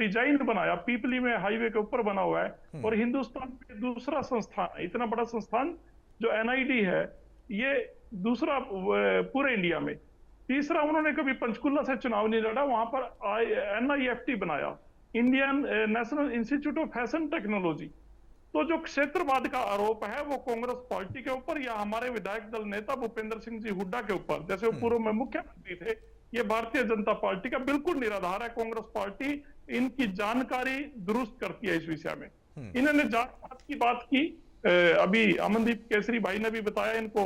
Design बनाया, पीपली में highway के ऊपर बना हुआ है, और हिंदुस्तान में दूसरा संस्थान है, इतना बड़ा संस्थान जो एनआईडी है, ये दूसरा पूरे इंडिया में। तीसरा, उन्होंने कभी पंचकुला से चुनाव नहीं लड़ा, वहां पर एनआईएफटी बनाया, Indian national institute of fashion technology. तो जो क्षेत्रवाद का आरोप है वो कांग्रेस पार्टी के ऊपर या हमारे विधायक दल नेता भूपेंद्र सिंह जी हुड्डा के ऊपर, जैसे वो पूर्व में मुख्यमंत्री थे, ये भारतीय जनता पार्टी का बिल्कुल निराधार है। कांग्रेस पार्टी इनकी जानकारी दुरुस्त करती है इस विषय में। इन्होंने जात की बात की, अभी अमनदीप केसरी भाई ने भी बताया, इनको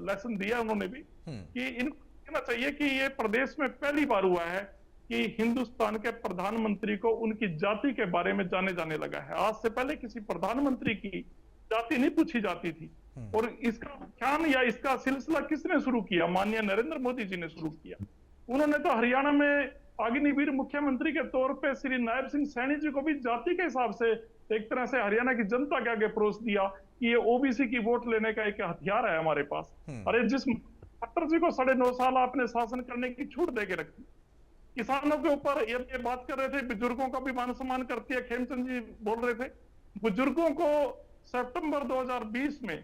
लेसन दिया उन्होंने भी, कि इनको कहना चाहिए कि ये प्रदेश में पहली बार हुआ है कि हिंदुस्तान के प्रधानमंत्री को उनकी जाति के बारे में जाने जाने लगा है। आज से पहले किसी प्रधानमंत्री की जाति नहीं पूछी जाती थी, और इसका ख्याल या इसका सिलसिला किसने शुरू किया? माननीय नरेंद्र मोदी जी ने शुरू किया। उन्होंने तो हरियाणा में अग्निवीर मुख्यमंत्री के तौर पे श्री नायब सिंह सैनी जी को भी जाति के हिसाब से एक तरह से हरियाणा की जनता के आगे परोस दिया कि ये ओबीसी की वोट लेने का एक हथियार है हमारे पास। अरे जिस खट्टर जी को 9.5 साल आपने शासन करने की छूट दे के रखी, किसानों के ऊपर ये बात कर रहे थे, बुजुर्गों का भी मान सम्मान करती है, खेमचंद जी बोल रहे थे। बुजुर्गों को सितंबर 2020 में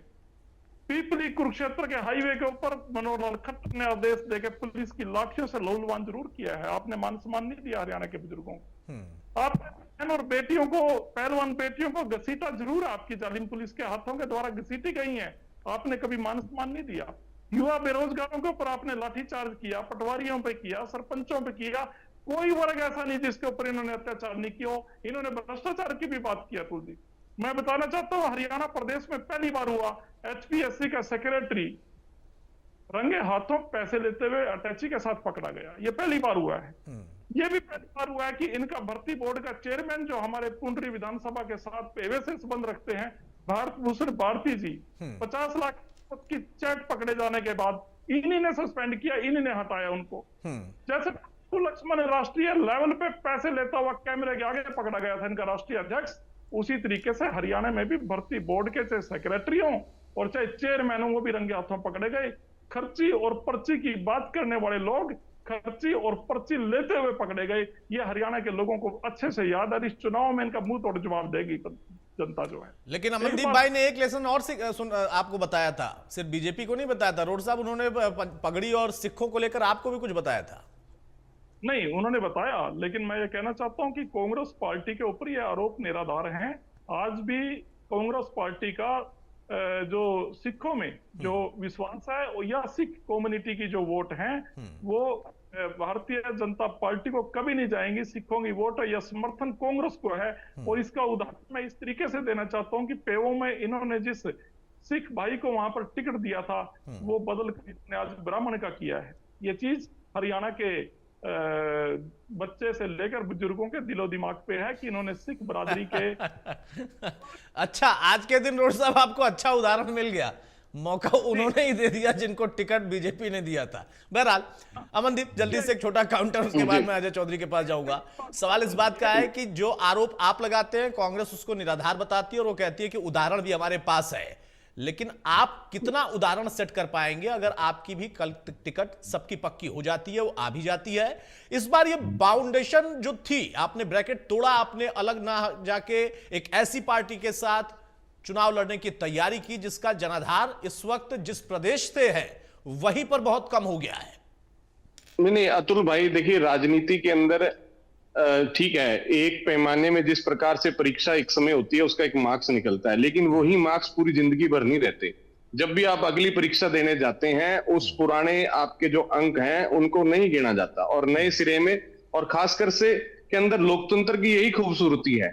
पीपली कुरुक्षेत्र के हाईवे के ऊपर मनोहर लाल खट्टर ने आदेश देकर पुलिस की लाठियों से लहूलुहान जरूर किया है। आपने मान सम्मान नहीं दिया हरियाणा के बुजुर्गों को। आपने बहन और बेटियों को, पहलवान बेटियों को घसीटा जरूर है, आपकी जालिम पुलिस के हाथों के द्वारा घसीटी गई है, आपने कभी मान सम्मान नहीं दिया। युवा बेरोजगारों के ऊपर आपने लाठीचार्ज किया, पटवारियों पे किया, सरपंचों पे किया, कोई वर्ग ऐसा नहीं जिसके ऊपर इन्होंने अत्याचार नहीं किया। इन्होंने भ्रष्टाचार की भी बात किया। कुलदीप, मैं बताना चाहता हूं, हरियाणा प्रदेश में पहली बार हुआ एचपीएससी का सेक्रेटरी रंगे हाथों पैसे लेते हुए अटैची के साथ पकड़ा गया। ये पहली बार हुआ है। ये भी पहली बार हुआ है कि इनका भर्ती बोर्ड का चेयरमैन, जो हमारे पुंडरी विधानसभा के साथ पेवे से संबंध रखते हैं, भारत भूषण भारती जी, 50 लाख की चेक पकड़े जाने के बाद इन्हीं ने सस्पेंड किया, इन्हीं ने हटाया उनको। जैसे लक्ष्मण राष्ट्रीय लेवल पे पैसे लेता हुआ कैमरे के आगे पकड़ा गया था इनका राष्ट्रीय अध्यक्ष, उसी तरीके से हरियाणा में भी भर्ती बोर्ड के चाहे सेक्रेटरी हो और चाहे चेयरमैन हो, वो भी रंगे हाथों पकड़े गए। खर्ची और पर्ची की बात करने वाले लोग खर्ची और पर्ची लेते हुए पकड़े गए। ये हरियाणा के लोगों को अच्छे से याद है। इस चुनाव में इनका मुंह तोड़ जवाब देगी जनता जो है। लेकिन अमनदीप भाई ने एक लेसन और आपको बताया था, सिर्फ बीजेपी को नहीं बताया था रोड साहब, उन्होंने पगड़ी और सिखों को लेकर आपको भी कुछ बताया था। नहीं, उन्होंने बताया, लेकिन मैं ये कहना चाहता हूं कि कांग्रेस पार्टी के ऊपर ये आरोप निराधार हैं। आज भी कांग्रेस पार्टी का जो सिखों में जो विश्वास है, या सिख कम्युनिटी की जो वोट है, वो भारतीय जनता पार्टी को कभी नहीं जाएंगी। सिखों की वोट या समर्थन कांग्रेस को है। और इसका उदाहरण मैं इस तरीके से देना चाहता हूं कि पेवो में इन्होंने जिस सिख भाई को वहां पर टिकट दिया था, वो बदल कर आज ब्राह्मण का किया है। ये चीज हरियाणा के बच्चे से लेकर बुजुर्गों के दिलो दिमाग पे है कि इन्होंने सिख बरादरी के अच्छा, आज के दिन रोड साहब आपको अच्छा उदाहरण मिल गया, मौका उन्होंने ही दे दिया जिनको टिकट बीजेपी ने दिया था। बहरहाल अमनदीप, जल्दी से एक छोटा काउंटर, उसके बाद मैं अजय चौधरी के पास जाऊंगा। सवाल इस बात का है कि जो आरोप आप लगाते हैं कांग्रेस उसको निराधार बताती है और वो कहती है कि उदाहरण भी हमारे पास है, लेकिन आप कितना उदाहरण सेट कर पाएंगे अगर आपकी भी कल टिकट सबकी पक्की हो जाती है, वो आ भी जाती है। इस बार ये बाउंडेशन जो थी, आपने ब्रैकेट तोड़ा, आपने अलग ना जाके एक ऐसी पार्टी के साथ चुनाव लड़ने की तैयारी की जिसका जनाधार इस वक्त जिस प्रदेश से है वहीं पर बहुत कम हो गया है। नहीं अतुल भाई, देखिए राजनीति के अंदर ठीक है, एक पैमाने में जिस प्रकार से परीक्षा एक समय होती है उसका एक मार्क्स निकलता है, लेकिन वही मार्क्स पूरी जिंदगी भर नहीं रहते। जब भी आप अगली परीक्षा देने जाते हैं, उस पुराने आपके जो अंक हैं उनको नहीं गिना जाता, और नए सिरे में, और खासकर से के अंदर लोकतंत्र की यही खूबसूरती है।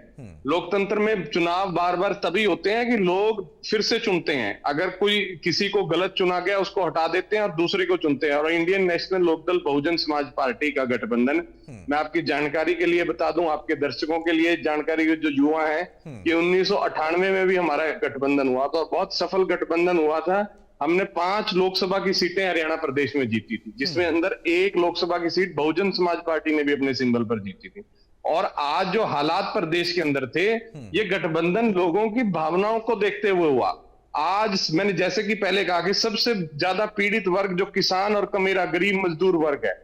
लोकतंत्र में चुनाव बार बार तभी होते हैं कि लोग फिर से चुनते हैं। अगर कोई किसी को गलत चुना गया उसको हटा देते हैं और दूसरे को चुनते हैं। और Indian national Lokdal Bahujan Samaj party का गठबंधन, मैं आपकी जानकारी के लिए बता दूं, आपके दर्शकों के लिए जानकारी के जो युवा है, कि 1998 में भी हमारा गठबंधन हुआ था, बहुत सफल गठबंधन हुआ था। हमने 5 लोकसभा की सीटें हरियाणा प्रदेश में जीती थी, जिसमें अंदर 1 लोकसभा की सीट बहुजन समाज पार्टी ने भी अपने सिंबल पर जीती थी। और आज जो हालात प्रदेश के अंदर थे, ये गठबंधन लोगों की भावनाओं को देखते हुए हुआ। आज मैंने जैसे कि पहले कहा कि सबसे ज्यादा पीड़ित वर्ग जो किसान और मेरा गरीब मजदूर वर्ग है,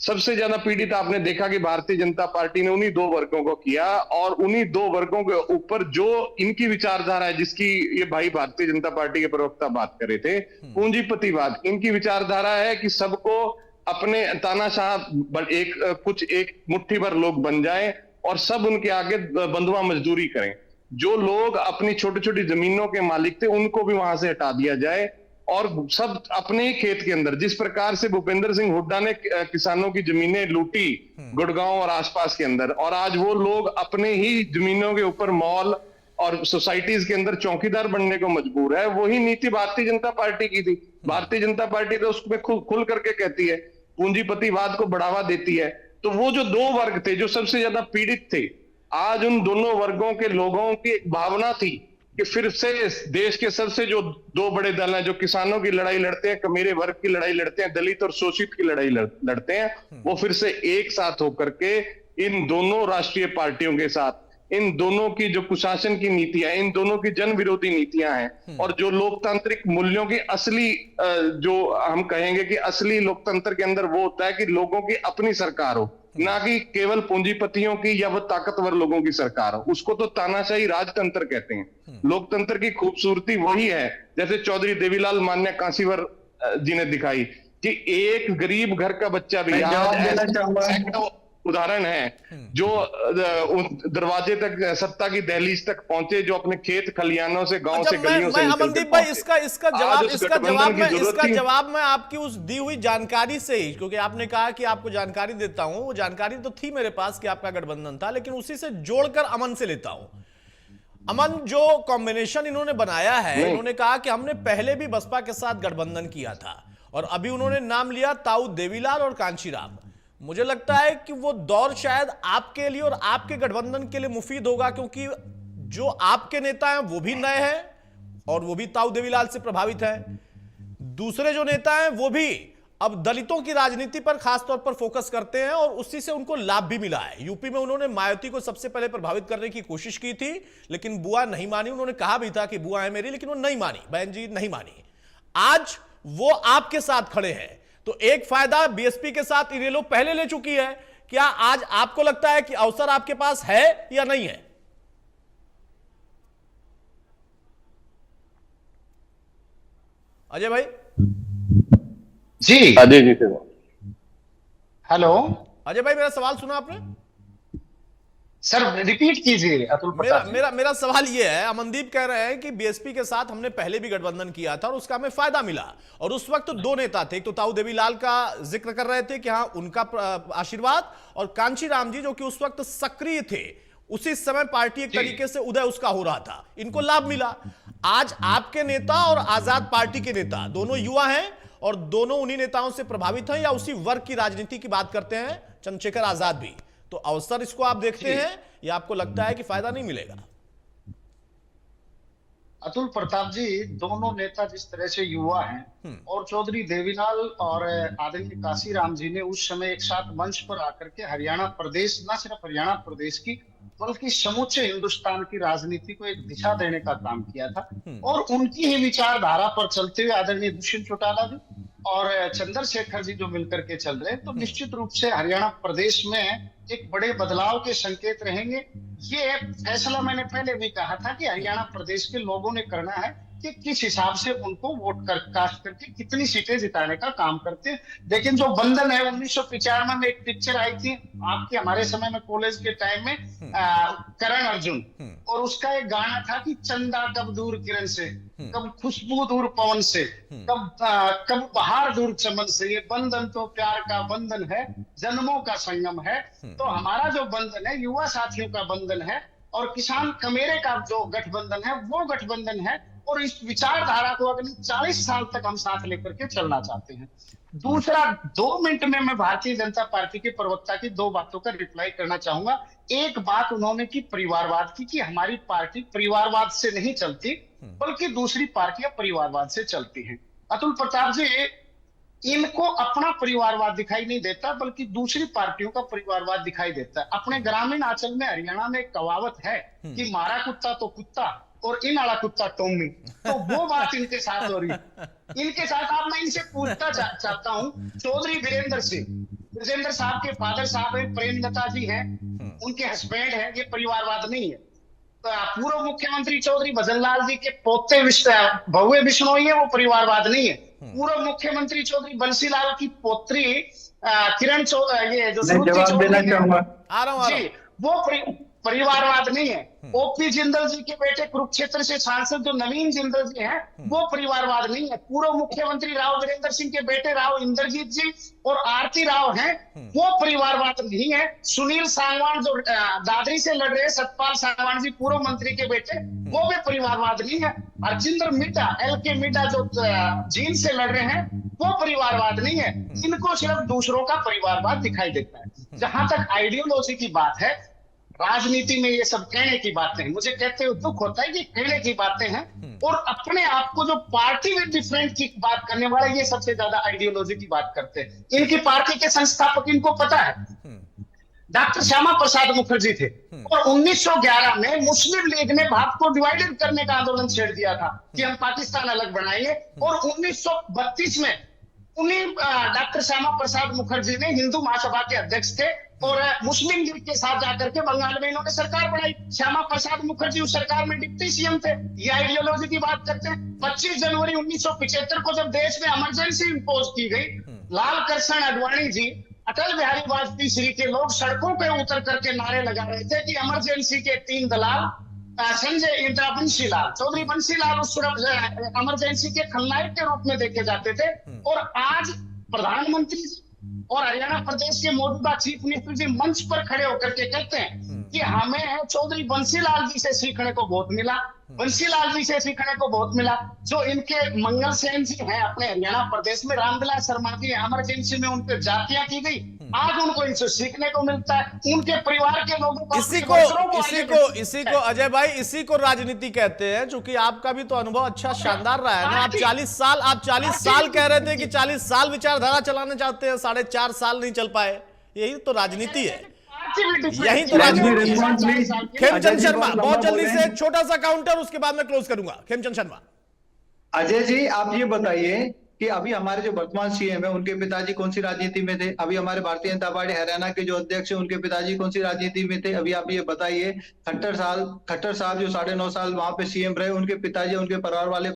सबसे ज्यादा पीड़ित आपने देखा कि भारतीय जनता पार्टी ने उन्हीं 2 वर्गों को किया, और उन्हीं 2 वर्गों के ऊपर जो इनकी विचारधारा है, जिसकी ये भाई भारतीय जनता पार्टी के प्रवक्ता बात कर रहे थे, पूंजीपतिवाद, इनकी विचारधारा है कि सबको अपने तानाशाह एक मुट्ठी भर लोग बन जाएं और सब उनके आगे बंधुआ मजदूरी करें। जो लोग अपनी छोटी छोटी जमीनों के मालिक थे उनको भी वहां से हटा दिया जाए, और सब अपने ही खेत के अंदर, जिस प्रकार से भूपेंद्र सिंह हुड्डा ने किसानों की जमीनें लूटी गुड़गांव और आसपास के अंदर, और आज वो लोग अपने ही जमीनों के ऊपर मॉल और सोसाइटीज के अंदर चौकीदार बनने को मजबूर है, वही नीति भारतीय जनता पार्टी की थी। भारतीय जनता पार्टी तो उसमें खुल करके कहती है, पूंजीपतिवाद को बढ़ावा देती है। तो वो जो 2 वर्ग थे जो सबसे ज्यादा पीड़ित थे, आज उन दोनों वर्गों के लोगों की एक भावना थी कि फिर से देश के सबसे जो 2 बड़े दल हैं, जो किसानों की लड़ाई लड़ते हैं, कमीरे वर्ग की लड़ाई लड़ते हैं, दलित और शोषित की लड़ाई लड़ते हैं, वो फिर से एक साथ होकर के इन दोनों राष्ट्रीय पार्टियों के साथ, इन दोनों की जो कुशासन की नीतियां, इन दोनों की जन विरोधी नीतियां हैं, और जो लोकतांत्रिक मूल्यों की असली, जो हम कहेंगे कि असली लोकतंत्र के अंदर वो होता है कि लोगों की अपनी सरकार हो, ना कि केवल पूंजीपतियों की या वो ताकतवर लोगों की सरकार हो। उसको तो तानाशाही राजतंत्र कहते हैं। लोकतंत्र की खूबसूरती वही है, जैसे चौधरी देवीलाल मान्य कांसीवर जी ने दिखाई, कि एक गरीब घर का बच्चा भी आज उदाहरण है जो दरवाजे तक, सत्ता की दहलीज तक पहुंचे, जो अपने खेत खलियानों से, गांव से, गलियों से अमनदीप भाई, इसका जवाब मैं आपकी उस दी हुई जानकारी से ही, क्योंकि आपने कहा कि आपको जानकारी देता हूं, वो जानकारी तो थी मेरे पास कि आपका गठबंधन था, लेकिन उसी से जोड़कर अमन से लेता हूं। अमन, जो कॉम्बिनेशन इन्होंने बनाया है, इन्होंने कहा कि हमने पहले भी बसपा के साथ गठबंधन किया था, और अभी उन्होंने नाम लिया ताऊ देवीलाल और कांशीराम। मुझे लगता है कि वो दौर शायद आपके लिए और आपके गठबंधन के लिए मुफीद होगा, क्योंकि जो आपके नेता हैं वो भी नए हैं और वो भी ताऊ देवीलाल से प्रभावित हैं। दूसरे जो नेता हैं वो भी अब दलितों की राजनीति पर खासतौर पर फोकस करते हैं, और उसी से उनको लाभ भी मिला है। यूपी में उन्होंने मायावती को सबसे पहले प्रभावित करने की कोशिश की थी, लेकिन बुआ नहीं मानी। उन्होंने कहा भी था कि बुआ है मेरी, लेकिन वो नहीं मानी, बहन जी नहीं मानी। आज वो आपके साथ खड़े हैं, तो एक फायदा बीएसपी के साथ इनेलो पहले ले चुकी है। क्या आज आपको लगता है कि अवसर आपके पास है या नहीं है? अजय भाई जी, अजय जी से हेलो अजय भाई, मेरा सवाल सुना आपने? सर रिपीट कीजिए अतुल प्रताप। मेरा सवाल यह है, अमनदीप कह रहे हैं कि बीएसपी के साथ हमने पहले भी गठबंधन किया था और उसका हमें फायदा मिला, और उस वक्त 2 नेता थे, एक तो ताऊ देवीलाल का जिक्र कर रहे थे कि हाँ उनका आशीर्वाद, और कांशीराम जी जो कि उस वक्त सक्रिय थे, उसी समय पार्टी एक तरीके से उदय उसका हो रहा था, इनको लाभ मिला। आज आपके नेता और आजाद पार्टी के नेता दोनों युवा हैं, और दोनों उन्हीं नेताओं से प्रभावित हैं, या उसी वर्ग की राजनीति की बात करते हैं, चंद्रशेखर आजाद भी। तो अवसर इसको आप देखते हैं या आपको लगता है कि फायदा नहीं मिलेगा? अतुल प्रताप जी, दोनों नेता जिस तरह से युवा हैं, और चौधरी देवीलाल और आदरणीय कांशीराम जी ने उस समय एक साथ मंच पर आकर के हरियाणा प्रदेश, न सिर्फ हरियाणा प्रदेश की बल्कि समूचे हिंदुस्तान की राजनीति को एक दिशा देने का काम किया था, और उनकी ही विचारधारा पर चलते हुए आदरणीय दुष्यंत चौटाला जी और चंद्रशेखर जी जो मिलकर के चल रहे हैं, तो निश्चित रूप से हरियाणा प्रदेश में एक बड़े बदलाव के संकेत रहेंगे। ये फैसला मैंने पहले भी कहा था कि हरियाणा प्रदेश के लोगों ने करना है कि किस हिसाब से उनको वोट कास्ट करके कितनी सीटें जिताने का काम करते हैं। लेकिन जो बंधन है, 1995 में एक पिक्चर आई थी आपके हमारे समय में, कॉलेज के टाइम में, करण अर्जुन, और उसका एक गाना था कि चंदा कब दूर किरण से, कब खुशबू दूर पवन से, कब बहार दूर चमन से, ये बंधन तो प्यार का बंधन है, जन्मों का संगम है। तो हमारा जो बंधन है युवा साथियों का बंधन है, और किसान कमेरे का जो गठबंधन है वो गठबंधन है, और इस विचारधारा को अगले 40 साल तक हम साथ लेकर के चलना चाहते हैं। दूसरा, 2 मिनट में मैं भारतीय जनता पार्टी के प्रवक्ता की 2 बातों का रिप्लाई करना चाहूंगा। एक बात उन्होंने की परिवारवाद की, कि हमारी पार्टी परिवारवाद से नहीं चलती, बल्कि दूसरी पार्टियां परिवारवाद से चलती हैं। अतुल प्रताप जी, इनको अपना परिवारवाद दिखाई नहीं देता, बल्कि दूसरी पार्टियों का परिवारवाद दिखाई देता है। अपने ग्रामीण अंचल में हरियाणा में एक कहावत है कि मारा कुत्ता तो कुत्ता और इन आला कुत्ता टोमी, तो वो बात इनके साथ हो रही है। इनके साथ आप, मैं इनसे पूछना चाहता हूं, चौधरी वीरेंद्र सिंह ब्रजेंद्र साहब के फादर साहब है, प्रेमलता जी हैं, उनके हस्बैंड है, ये परिवारवाद नहीं है। तो पूर्व मुख्यमंत्री चौधरी भजनलाल जी के पोते भव्य बिश्नोई है, वो परिवारवाद नहीं है। पूर्व मुख्यमंत्री चौधरी बंसीलाल की पोत्री किरण ये जो श्रुति चौधरी है, आ रहा हूँ जी, वो परिवारवाद नहीं है। ओपी जिंदल जी के बेटे कुरुक्षेत्र से सांसद जो नवीन जिंदल जी हैं, वो परिवारवाद नहीं है। पूर्व मुख्यमंत्री राव वीरेंद्र सिंह के बेटे राव इंद्रजीत जी और आरती राव हैं, वो परिवारवाद नहीं है। सुनील सांगवान जो दादरी से लड़ रहे, सतपाल सांगवान जी पूर्व मंत्री के बेटे, वो भी परिवारवाद नहीं है। अर्जिंदर मिड्डा, LK मिड्डा जो जींद से लड़ रहे हैं, वो परिवारवाद नहीं है। इनको सिर्फ दूसरों का परिवारवाद दिखाई देता है। जहां तक आइडियोलॉजी की बात है, राजनीति में ये सब कहने की बातें हैं। मुझे कहते हुए दुख होता है कि कहने की बातें हैं, और अपने आप को जो पार्टी में डिफरेंट की बात करने वाले, ये सबसे ज्यादा आइडियोलॉजी की बात करते हैं। इनकी पार्टी के संस्थापक इनको पता है, डॉक्टर श्यामा प्रसाद मुखर्जी थे, और 1911 में मुस्लिम लीग ने भारत को डिवाइडेड करने का आंदोलन छेड़ दिया था कि हम पाकिस्तान अलग बनाएंगे, और 1932 में उन्हीं डॉक्टर श्यामा प्रसाद मुखर्जी ने हिंदू महासभा के अध्यक्ष थे, और मुस्लिम लीग के साथ जाकर के बंगाल में इन्होंने सरकार बनाई। श्यामा प्रसाद मुखर्जी उस सरकार में डिप्टी CM थे। ये आइडियोलॉजी की बात करते हैं। 25 जनवरी 1975 को जब देश में इमरजेंसी इंपोज की गई, लाल कृष्ण आडवाणी जी, अटल बिहारी वाजपेयी श्री के लोग सड़कों पे उतर करके नारे लगा रहे थे कि इमरजेंसी के 3 दलाल संजय इंदिरा बंसीलाल, चौधरी बंसीलाल उस इमरजेंसी के खलनायक के रूप में देखे जाते थे। और आज प्रधानमंत्री और हरियाणा प्रदेश के मौजूदा चीफ मिनिस्टर जी मंच पर खड़े होकर के कहते हैं कि हमें चौधरी बंसीलाल जी से सीखने को बहुत मिला, बंसीलाल जी से सीखने को बहुत मिला। जो इनके मंगल सेन जी हैं अपने हरियाणा प्रदेश में, रामविलास शर्मा जी इमरजेंसी में उन पर जातियां की गई, आज उनको इनसे सीखने को मिलता है। उनके परिवार के लोगों को इसी को अजय भाई, इसी को राजनीति कहते हैं। चूंकि आपका भी तो अनुभव अच्छा शानदार रहा है ना। आप 40 साल कह रहे थे कि 40 साल विचारधारा चलाना चाहते हैं, 4.5 साल नहीं चल पाए। यही तो राजनीति है, यही तो राजनीति है। खेमचंद शर्मा, बहुत जल्दी से एक छोटा सा काउंटर, उसके बाद मैं क्लोज करूंगा। खेमचंद शर्मा। अजय जी, आप ये बताइए कि अभी हमारे जो वर्तमान CM है, उनके पिताजी कौन सी राजनीति में थे? अभी हमारे भारतीय जनता पार्टी हरियाणा के जो अध्यक्ष है, उनके पिताजी कौन सी राजनीति में थे? अभी आप ये बताइए। खट्टर साहब जो 9.5 साल वहां पे CM रहे, उनके पिताजी, उनके परिवार वाले